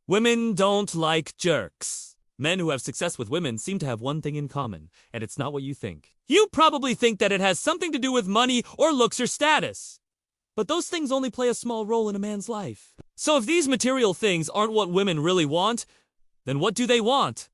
Women don't like jerks. Men who have success with women seem to have one thing in common, and it's not what you think. You probably think that it has something to do with money or looks or status. But those things only play a small role in a man's life. So if these material things aren't what women really want, then what do they want?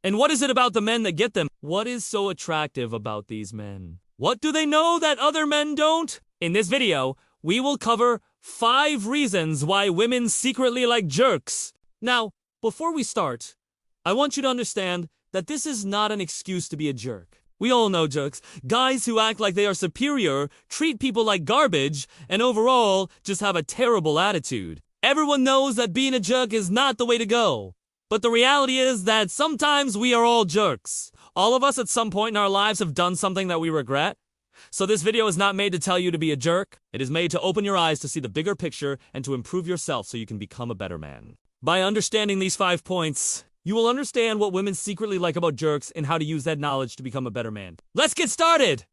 And what is it about the men that get them? What is so attractive about these men? What do they know that other men don't? In this video, we will cover 5 reasons why women secretly like jerks. Now, before we start, I want you to understand that this is not an excuse to be a jerk. We all know jerks. Guys who act like they are superior, treat people like garbage, and overall just have a terrible attitude. Everyone knows that being a jerk is not the way to go. But the reality is that sometimes we are all jerks. All of us at some point in our lives have done something that we regret. So this video is not made to tell you to be a jerk. It is made to open your eyes to see the bigger picture and to improve yourself so you can become a better man. By understanding these 5 points, you will understand what women secretly like about jerks and how to use that knowledge to become a better man. Let's get started!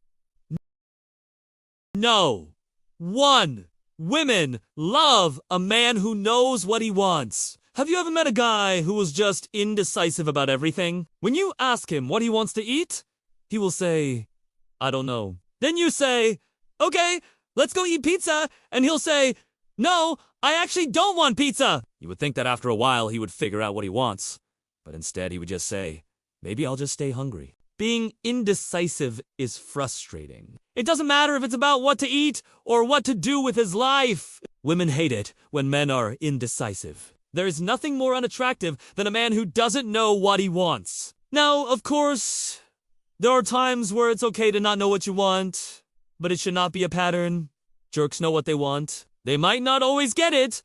No. 1. Women love a man who knows what he wants. Have you ever met a guy who was just indecisive about everything? When you ask him what he wants to eat, he will say, I don't know. Then you say, okay, let's go eat pizza, and he'll say, no, I actually don't want pizza. You would think that after a while he would figure out what he wants. But instead he would just say, maybe I'll just stay hungry. Being indecisive is frustrating. It doesn't matter if it's about what to eat or what to do with his life. Women hate it when men are indecisive. There is nothing more unattractive than a man who doesn't know what he wants. Now, of course, there are times where it's okay to not know what you want, but it should not be a pattern. Jerks know what they want. They might not always get it,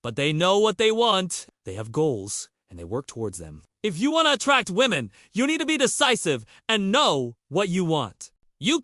but they know what they want. They have goals, and they work towards them. If you want to attract women, you need to be decisive and know what you want. You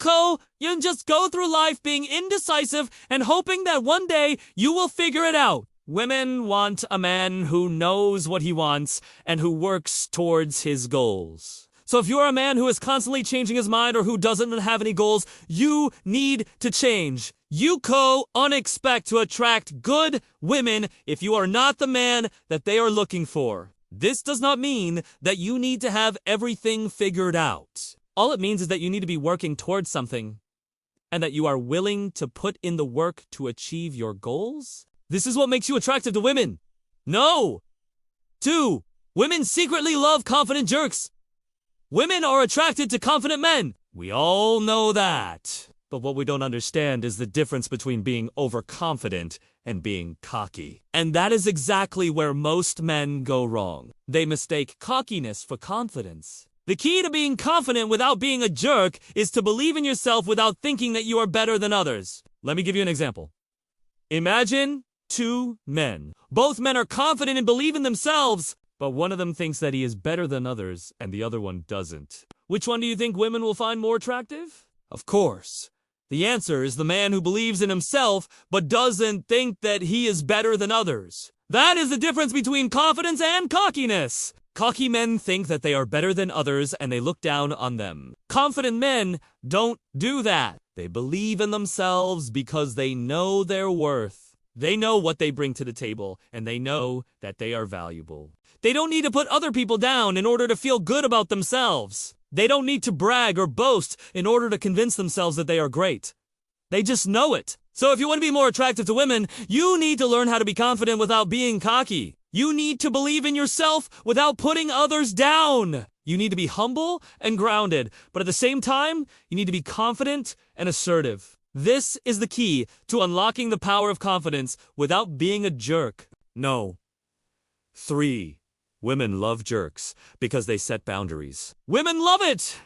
just go through life being indecisive and hoping that one day you will figure it out. Women want a man who knows what he wants and who works towards his goals. So if you're a man who is constantly changing his mind or who doesn't have any goals, you need to change. You unexpect to attract good women if you are not the man that they are looking for. This does not mean that you need to have everything figured out. All it means is that you need to be working towards something and that you are willing to put in the work to achieve your goals. This is what makes you attractive to women. No! 2. Women secretly love confident jerks. Women are attracted to confident men. We all know that. But what we don't understand is the difference between being overconfident and being cocky. And that is exactly where most men go wrong. They mistake cockiness for confidence. The key to being confident without being a jerk is to believe in yourself without thinking that you are better than others. Let me give you an example. Imagine 2 men. Both men are confident and believe in themselves, but one of them thinks that he is better than others and the other one doesn't. Which one do you think women will find more attractive? Of course, the answer is the man who believes in himself but doesn't think that he is better than others. That is the difference between confidence and cockiness. Cocky men think that they are better than others and they look down on them. Confident men don't do that. They believe in themselves because they know their worth. They know what they bring to the table and they know that they are valuable. They don't need to put other people down in order to feel good about themselves. They don't need to brag or boast in order to convince themselves that they are great. They just know it. So if you want to be more attractive to women, you need to learn how to be confident without being cocky. You need to believe in yourself without putting others down. You need to be humble and grounded, but at the same time, you need to be confident and assertive. This is the key to unlocking the power of confidence without being a jerk. No. 3. Women love jerks because they set boundaries. Women love it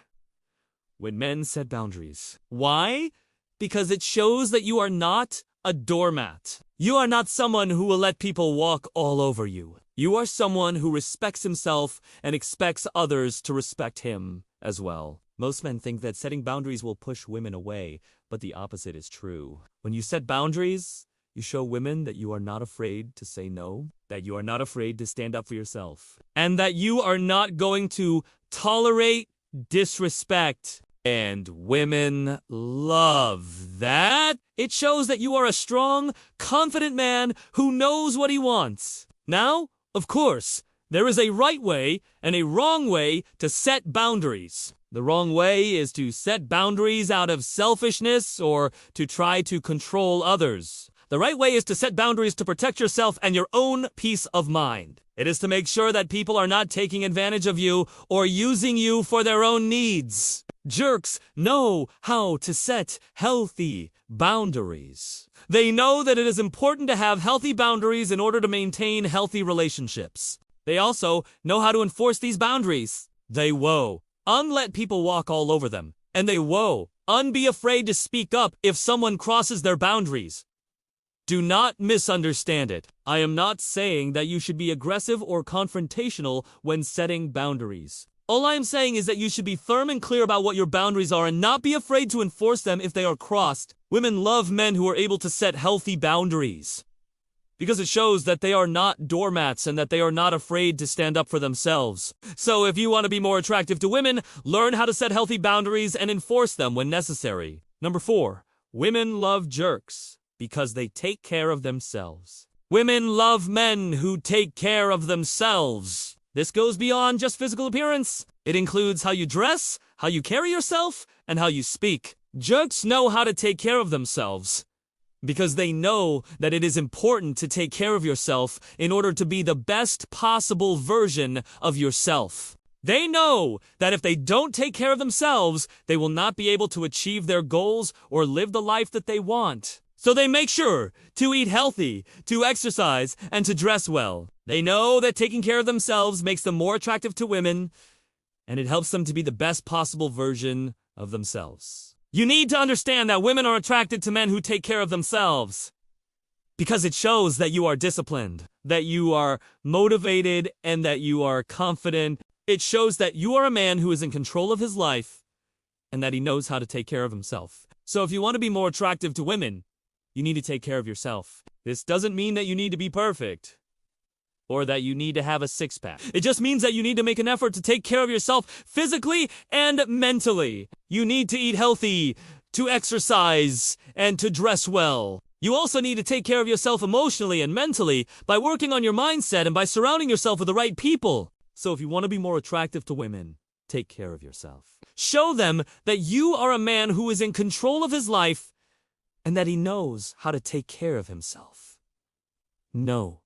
when men set boundaries. Why? Because it shows that you are not a doormat. You are not someone who will let people walk all over you. You are someone who respects himself and expects others to respect him as well. Most men think that setting boundaries will push women away, but the opposite is true. When you set boundaries, you show women that you are not afraid to say no, that you are not afraid to stand up for yourself, and that you are not going to tolerate disrespect. And women love that. It shows that you are a strong, confident man who knows what he wants. Now, Of course, there is a right way and a wrong way to set boundaries. The wrong way is to set boundaries out of selfishness or to try to control others. The right way is to set boundaries to protect yourself and your own peace of mind. It is to make sure that people are not taking advantage of you or using you for their own needs. Jerks know how to set healthy boundaries. They know that it is important to have healthy boundaries in order to maintain healthy relationships. They also know how to enforce these boundaries. They unlet people walk all over them. And they be afraid to speak up if someone crosses their boundaries. Do not misunderstand it. I am not saying that you should be aggressive or confrontational when setting boundaries. All I am saying is that you should be firm and clear about what your boundaries are and not be afraid to enforce them if they are crossed. Women love men who are able to set healthy boundaries, because it shows that they are not doormats and that they are not afraid to stand up for themselves. So if you want to be more attractive to women, learn how to set healthy boundaries and enforce them when necessary. Number 4, women love jerks because they take care of themselves. Women love men who take care of themselves. This goes beyond just physical appearance. It includes how you dress, how you carry yourself, and how you speak. Jerks know how to take care of themselves because they know that it is important to take care of yourself in order to be the best possible version of yourself. They know that if they don't take care of themselves, they will not be able to achieve their goals or live the life that they want. So they make sure to eat healthy, to exercise, and to dress well. They know that taking care of themselves makes them more attractive to women, and it helps them to be the best possible version of themselves. You need to understand that women are attracted to men who take care of themselves because it shows that you are disciplined, that you are motivated, and that you are confident. It shows that you are a man who is in control of his life and that he knows how to take care of himself. So if you want to be more attractive to women, you need to take care of yourself. This doesn't mean that you need to be perfect or that you need to have a six-pack. It just means that you need to make an effort to take care of yourself physically and mentally. You need to eat healthy, to exercise, and to dress well. You also need to take care of yourself emotionally and mentally by working on your mindset and by surrounding yourself with the right people. So if you want to be more attractive to women, take care of yourself. Show them that you are a man who is in control of his life and that he knows how to take care of himself. No.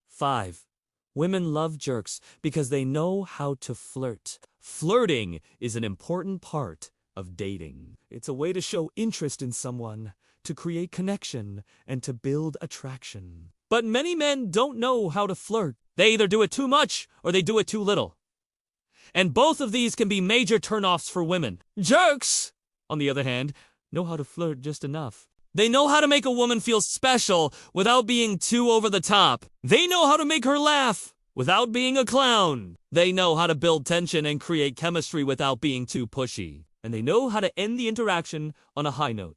5. Women love jerks because they know how to flirt. Flirting is an important part of dating. It's a way to show interest in someone, to create connection, and to build attraction. But many men don't know how to flirt. They either do it too much or they do it too little. And both of these can be major turnoffs for women. Jerks, on the other hand, know how to flirt just enough. They know how to make a woman feel special without being too over the top. They know how to make her laugh without being a clown. They know how to build tension and create chemistry without being too pushy. And they know how to end the interaction on a high note,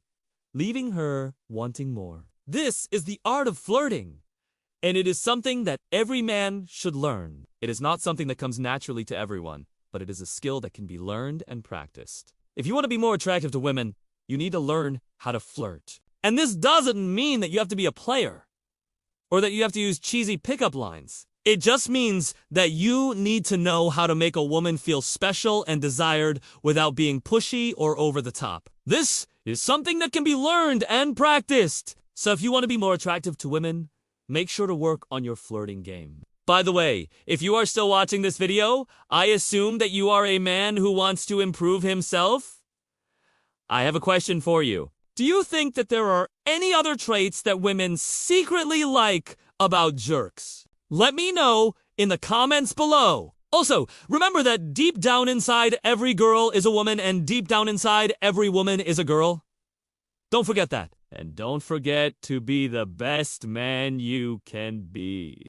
leaving her wanting more. This is the art of flirting, and it is something that every man should learn. It is not something that comes naturally to everyone, but it is a skill that can be learned and practiced. If you want to be more attractive to women, you need to learn how to flirt. And this doesn't mean that you have to be a player or that you have to use cheesy pickup lines. It just means that you need to know how to make a woman feel special and desired without being pushy or over the top. This is something that can be learned and practiced. So if you want to be more attractive to women, make sure to work on your flirting game. By the way, if you are still watching this video, I assume that you are a man who wants to improve himself. I have a question for you. Do you think that there are any other traits that women secretly like about jerks? Let me know in the comments below. Also, remember that deep down inside every girl is a woman and deep down inside every woman is a girl. Don't forget that. And don't forget to be the best man you can be.